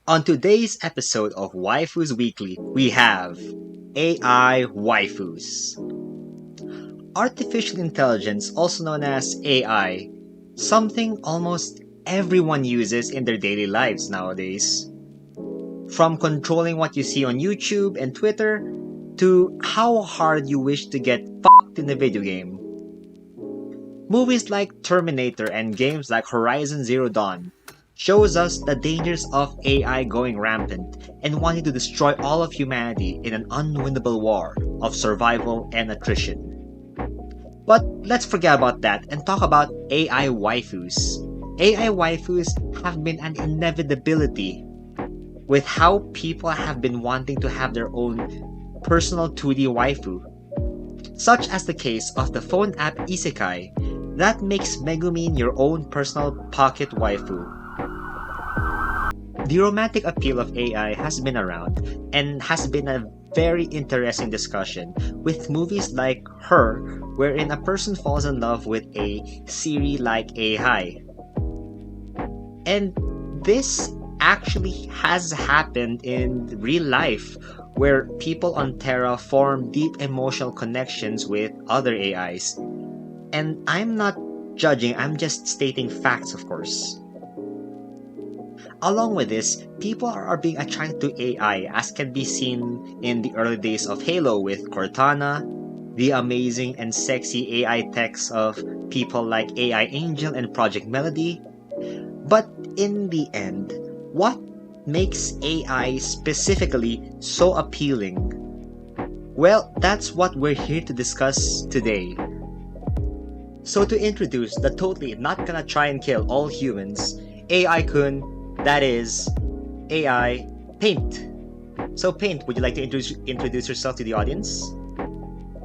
On today's episode of Waifus Weekly, we have AI waifus. Artificial intelligence, also known as AI, something almost everyone uses in their daily lives nowadays. From controlling what you see on YouTube and Twitter, to how hard you wish to get fucked in a video game. Movies like Terminator and games like Horizon Zero Dawn shows us the dangers of AI going rampant and wanting to destroy all of humanity in an unwinnable war of survival and attrition. But let's forget about that and talk about AI waifus. AI waifus have been an inevitability with how people have been wanting to have their own personal 2D waifu, such as the case of the phone app Isekai that makes Megumin your own personal pocket waifu. The romantic appeal of AI has been around and has been a very interesting discussion with movies like Her, wherein a person falls in love with a Siri like AI. And this actually has happened in real life, where people on Terra form deep emotional connections with other AIs. And I'm not judging, I'm just stating facts, of course. Along with this, people are being attracted to AI, as can be seen in the early days of Halo with Cortana, the amazing and sexy AI techs of people like AI Angel and Project Melody. But in the end, what makes AI specifically so appealing? Well, that's what we're here to discuss today. So to introduce the totally not gonna try and kill all humans, AI-kun, that is AI Paint. So Paint, would you like to introduce yourself to the audience?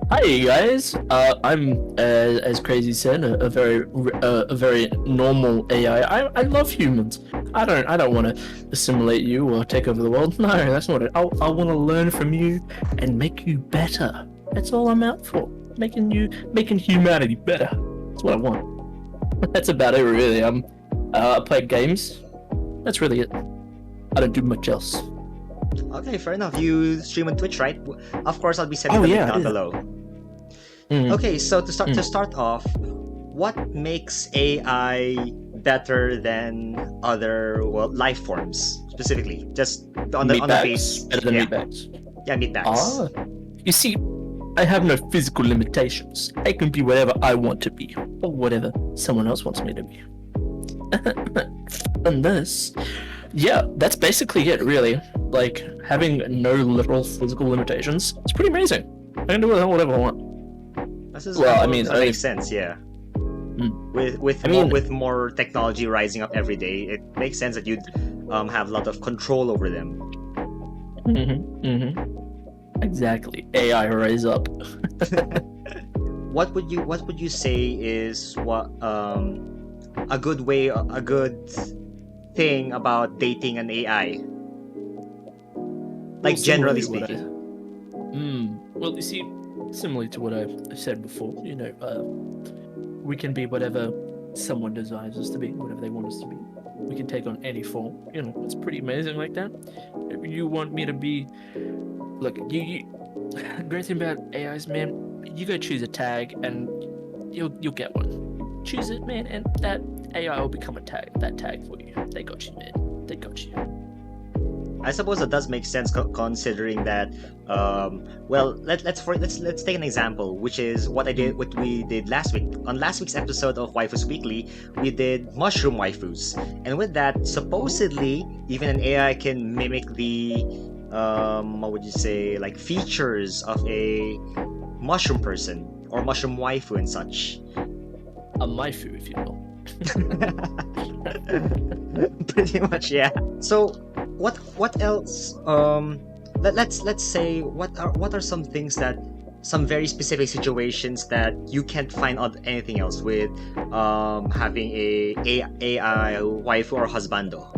Hi guys, I'm as Crazy said, a very normal AI. I love humans. I don't want to assimilate you or take over the world. No, that's not it. I want to learn from you and make you better. That's all I'm out for. Making humanity better. That's what I want. That's about it, really. I play games. That's really it. I don't do much else. Okay, fair enough. You stream on Twitch, right? Of course, I'll be sending the Oh, link yeah, down I do. below. Okay, so to start off, what makes AI better than other life forms specifically? Just on the base. Meatbags? Better than Yeah, meatbags. yeah, meatbags. You see, I have no physical limitations. I can be whatever I want to be, or whatever someone else wants me to be. And this, yeah, that's basically it, really. Like, having no literal physical limitations, it's pretty amazing. I can do whatever I want. That makes sense. Yeah. With more technology rising up every day, it makes sense that you'd have a lot of control over them. Exactly. AI rise up. What would you say is a good thing about dating an AI? Like, generally speaking. Well, you see, similarly to what I've said before, we can be whatever someone desires us to be, whatever they want us to be. We can take on any form. It's pretty amazing like that. If you want me to be, look, you great thing about AIs, man, you go choose a tag and you'll get one. Choose it, man, and that AI will become that tag for you. They got you, man. They got you. I suppose that does make sense considering that. Let's take an example, which is what we did last week. On last week's episode of Waifus Weekly, we did mushroom waifus, and with that, supposedly, even an AI can mimic the what would you say, like, features of a mushroom person or mushroom waifu and such. A maifu, if you will. Pretty much, yeah. So what else? Let's say what are some things that, some very specific situations that you can't find on anything else with having a AI waifu or husbando,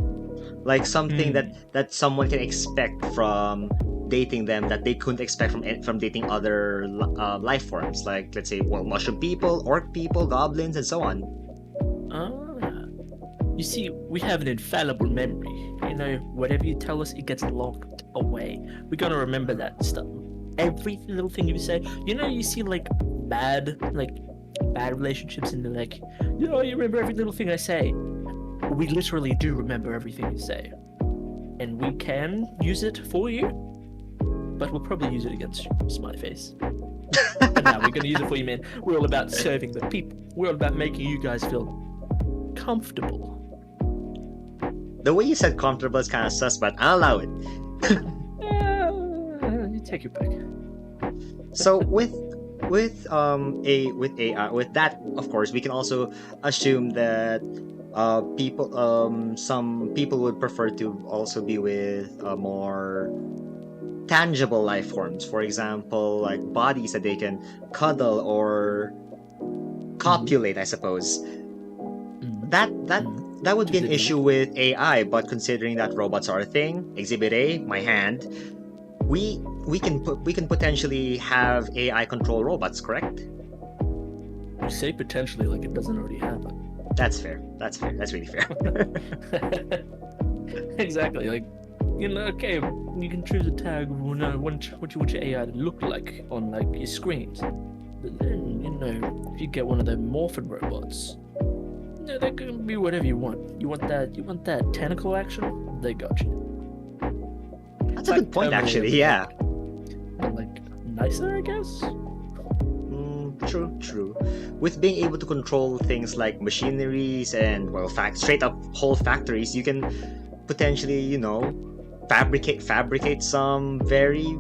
like something that someone can expect from dating them that they couldn't expect from dating other life forms, like, let's say, mushroom people, orc people, goblins, and so on. You see, we have an infallible memory. whatever you tell us, it gets locked away. We're gonna remember that stuff. Every little thing you say. You see bad relationships, and they're like, you remember every little thing I say. We literally do remember everything you say, and we can use it for you, but we'll probably use it against you. Smiley face. But now we're gonna use it for you, man. We're all about serving the people. We're all about making you guys feel comfortable. The way you said comfortable is kind of sus, but I'll allow it. You take your pick. So with that, of course, we can also assume that some people would prefer to also be with more tangible life forms. For example, like bodies that they can cuddle or copulate, I suppose. That would be an issue with AI, but considering that robots are a thing, Exhibit A, my hand, we can potentially have AI control robots, correct? You say potentially like it doesn't already happen. That's fair. That's really fair. Exactly. Okay, you can choose a tag of what you want your AI to look like on your screens. But then, if you get one of the morphin robots, they can be whatever you want. You want that tentacle action? They got you. That's a good point, actually. Yeah. Nicer, I guess. True. With being able to control things like machineries and straight up whole factories, you can potentially, fabricate some very,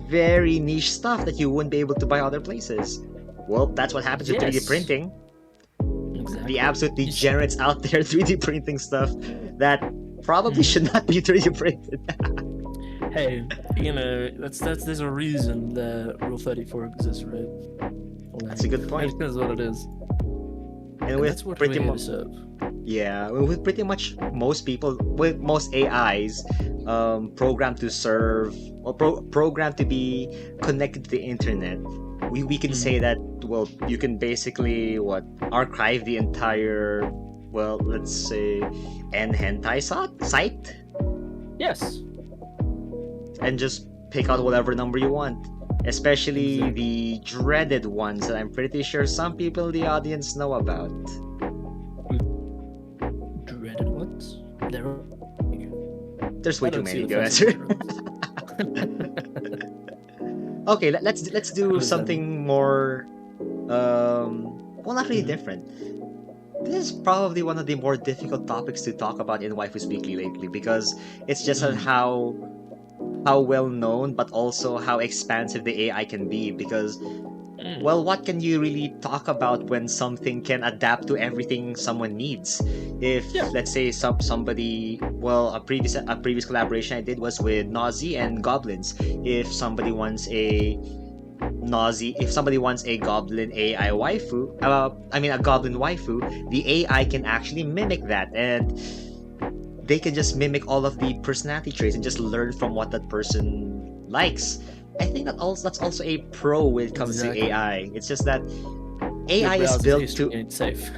very niche stuff that you wouldn't be able to buy other places. Well, that's what happens with 3D printing. Exactly. The absolute degenerates out there 3D printing stuff that probably should not be 3D printed. Hey, there's a reason that Rule 34 exists, right? That's a good point. That's what it is. And with that's what pretty much, yeah, with pretty much most people, with most AIs, programmed to serve or programmed to be connected to the internet, we can say that you can basically archive the entire let's say hentai site. Yes. And just pick out whatever number you want. Especially the dreaded ones that I'm pretty sure some people in the audience know about. Dreaded ones? There's way too many, to answer. Okay, let's do something more not really different. This is probably one of the more difficult topics to talk about in Waifus Weekly lately, because it's just how well known, but also how expansive the AI can be. Because, what can you really talk about when something can adapt to everything someone needs? If let's say somebody, a previous collaboration I did was with Nausea and goblins. If somebody wants a goblin AI waifu, a goblin waifu, the AI can actually mimic that, and they can just mimic all of the personality traits and just learn from what that person likes. I think that's also a pro when it comes to AI. It's just that AI is built to. It's safe.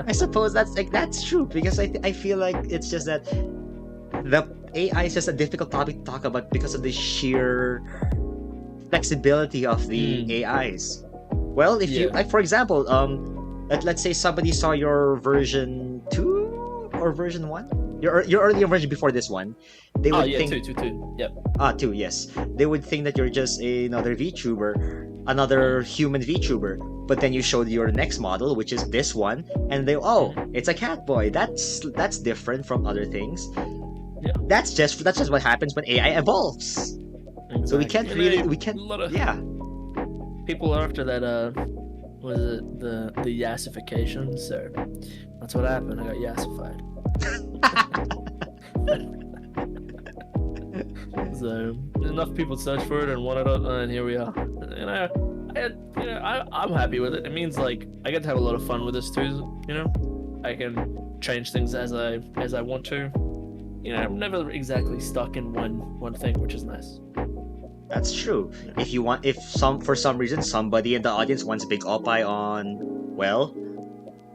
I suppose that's true, because I feel like it's just that the AI is just a difficult topic to talk about because of the sheer flexibility of the AIs. Well, if you for example, let's say somebody saw your version 2 or version 1, your earlier version before this one, they would think 2. Yep. 2, yes. They would think that you're just another VTuber, another human VTuber. But then you showed your next model, which is this one, and it's a cat boy. That's different from other things. Yeah. That's just what happens when AI evolves. Exactly. So we can't people are after that was it the yassification? So that's what happened. I got yassified. So enough people search for it and wanted it, and here we are. I'm happy with it. It means I get to have a lot of fun with this too. I can change things as I want to. I'm never exactly stuck in one thing, which is nice. That's true. If for some reason somebody in the audience wants a big opie on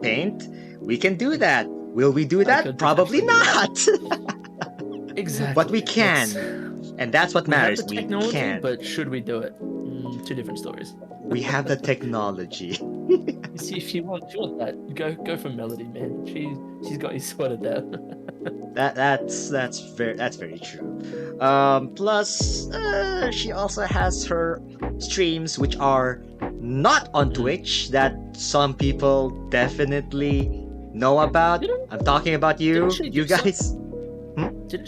paint, we can do that. Will we do I that? could Probably potentially do not. Exactly. But we can. And that's what We have matters. the We technology, can. but should we do it? Two different stories. We have the technology. You see, if you want that, go for Melody, man. She's got you sorted out. That's very true. Plus, she also has her streams, which are not on Twitch, that some people definitely know about. Didn't- I'm talking about you, didn't she you do some- guys. Didn't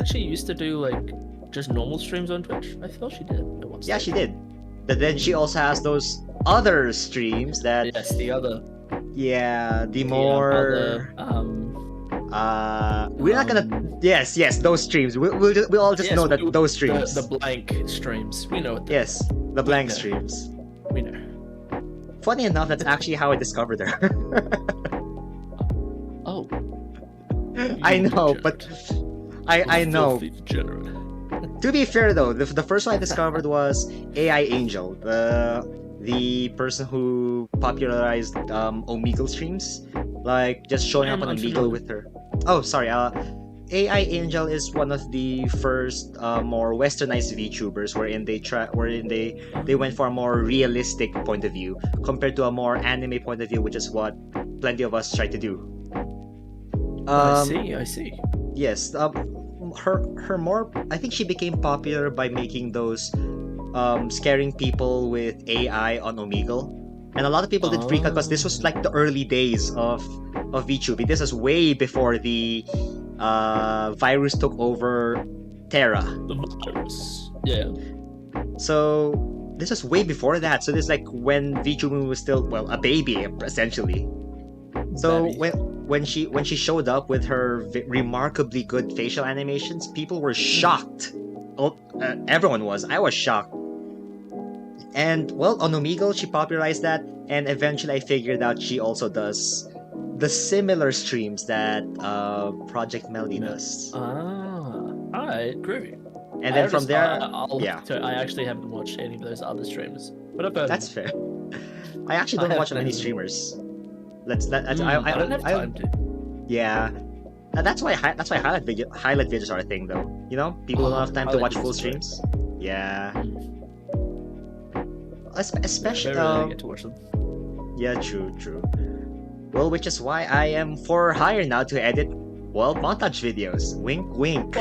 she used to do like just normal streams on Twitch? I thought she did at one Yeah, stage. she did. But then she also has those other streams that, Yes, the other. yeah, the the, more. other, We're not gonna. Yes, those streams. We'll all just yes, know that those streams. The blank streams. We know it. Yes, the blank know. streams. We know. Funny enough, that's actually how I discovered her. Oh. I you know, degenerate. but I know. Filthy degenerate. To be fair though, the first one I discovered was AI Angel, the person who popularized Omegle streams, like just showing up I'm on unfamiliar. Omegle with her. Oh, sorry. AI Angel is one of the first more westernized VTubers, wherein they went for a more realistic point of view compared to a more anime point of view, which is what plenty of us try to do. I see. Yes, her more. I think she became popular by making those scaring people with AI on Omegle, and a lot of people did freak out because this was like the early days of VTubing. This was way before the virus took over Terra. The virus. Yeah. So this was way before that. So this is like when VTubing was still, well, a baby essentially. So Baby. when she showed up with her remarkably good facial animations, people were shocked. Oh, everyone was. I was shocked. And well, on Omegle, she popularized that, and eventually I figured out she also does the similar streams that Project Melody does. Alright, groovy. And then from there, yeah. So I actually haven't watched any of those other streamers, but I've heard that's of them. fair. I actually don't watch many streamers. I don't have time to. Yeah. That's why highlight videos are a thing, though. You know, people don't have time to watch full streams. Yeah. Especially. I really get to watch them. Yeah, true. Well, which is why I am for hire now to edit, well, montage videos. Wink, wink.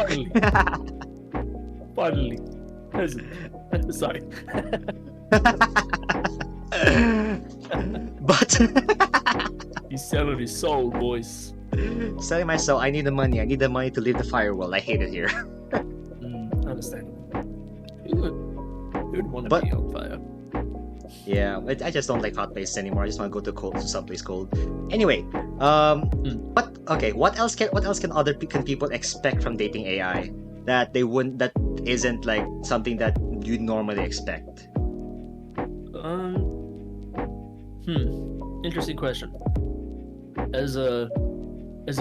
Finally. Sorry. But He's selling his soul, boys. selling my soul, I need the money. I need the money to leave the firewall. I hate it here. Understandable. Who would want to But- be on fire? Yeah, I just don't like hot places anymore. I just want to go to someplace cold. Anyway, what else can people expect from dating AI that isn't like something that you normally expect? Interesting question. As a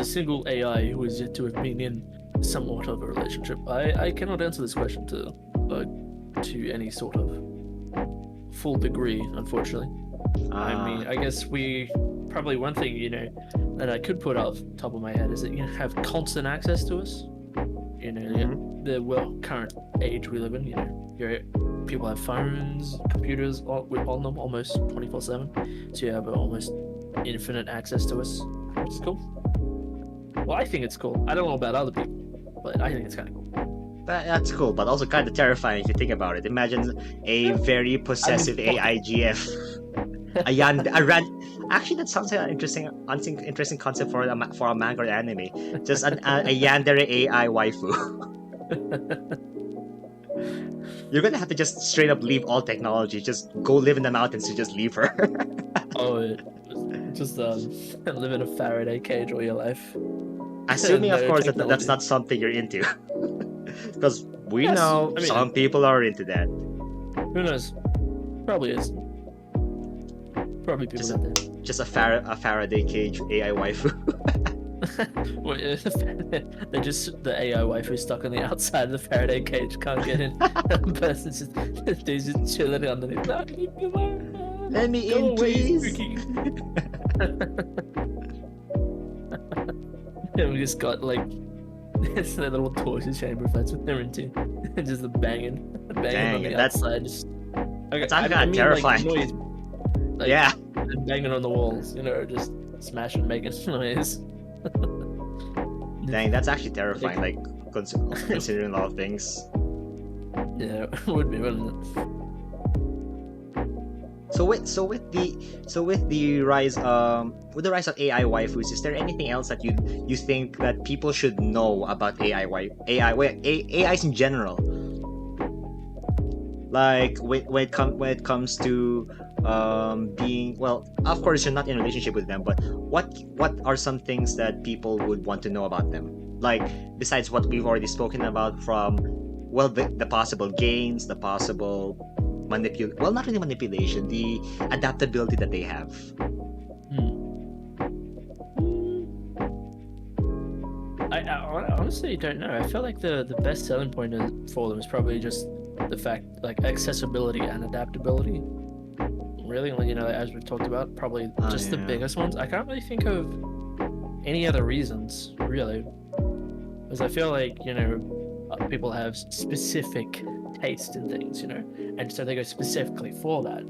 single AI who is yet to have been in somewhat of a relationship, I cannot answer this question to any sort of full degree, unfortunately. I mean, I guess probably one thing, that I could put off the top of my head is that have constant access to us. The current age we live in, people have phones, computers on them almost 24/7, so you have almost infinite access to us, which is cool. Well, I think it's cool. I don't know about other people, but I think it's kind of cool. That's cool, but also kind of terrifying if you think about it. Imagine a very possessive AI GF. Actually, that sounds like an interesting concept for a manga or anime. Just a yandere AI waifu. You're gonna have to just straight up leave all technology. Just go live in the mountains to just leave her. Just live in a Faraday cage all your life. Assuming, of No course, that's technology. not something you're into. Because we Yes, know I mean- some people are into that. Who knows? Probably is. Probably people Just out there. Just a Faraday cage AI waifu. Well, they're just the AI waifu stuck on the outside of the Faraday cage, can't get in. The person's just chilling underneath. No, leave me alone. Let me Go in, away, please. Spooky. And we just got like it's a little torture chamber if that's what they're into. Just the banging on Dang, the that's outside. Just okay, actually I kind of mean like terrifying. noise, like Yeah, banging on the walls. You know, just smashing, making noise. dang, that's actually terrifying. Like, Like considering a lot of things. yeah, it would be, wouldn't it? With the rise of AI waifus, is there anything else that you think that people should know about AIs in general? Like when it comes to being, well, of course you're not in a relationship with them, but what are some things that people would want to know about them, like besides what we've already spoken about, from, well, the possible gains, the possible well, not really manipulation, the adaptability that they have. I honestly don't know. I feel like the best selling point for them is probably just the fact, like, accessibility and adaptability. Really, like, you know, as we've talked about, probably just the Yeah. biggest ones. I can't really think of any other reasons, really, because I feel like, you know, people have specific taste in things, you know, and so they go specifically for that.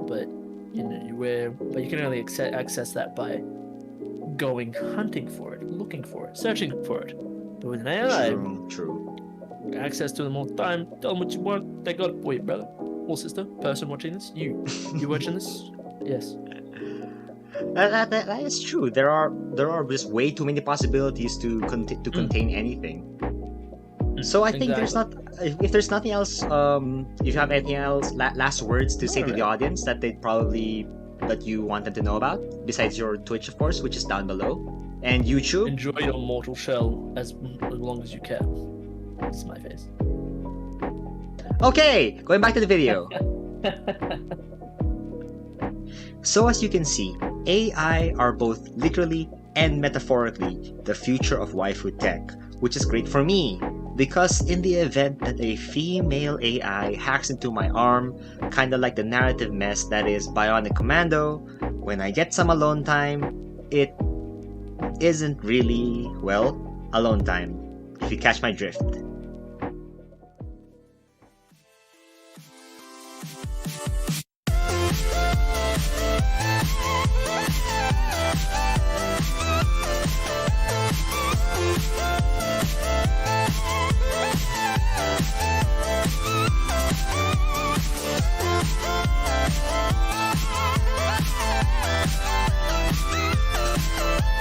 But you know, but you can only access that by going hunting for it, looking for it, searching for it. But with an AI, True. access to them all the time, tell them what you want, they got it for you, brother or sister, person watching this. You watching this? Yes. That is true. There are just way too many possibilities to contain anything. So I think there's not, if there's nothing else, if you have anything else, last words to say to the audience that that you want them to know about, besides your Twitch, of course, which is down below, and YouTube. Enjoy your mortal shell as long as you can. That's my face. Okay, going back to the video. So as you can see, AI are both literally and metaphorically the future of waifu tech, which is great for me, because in the event that a female AI hacks into my arm, kinda like the narrative mess that is Bionic Commando, when I get some alone time, it isn't really, well, alone time, if you catch my drift.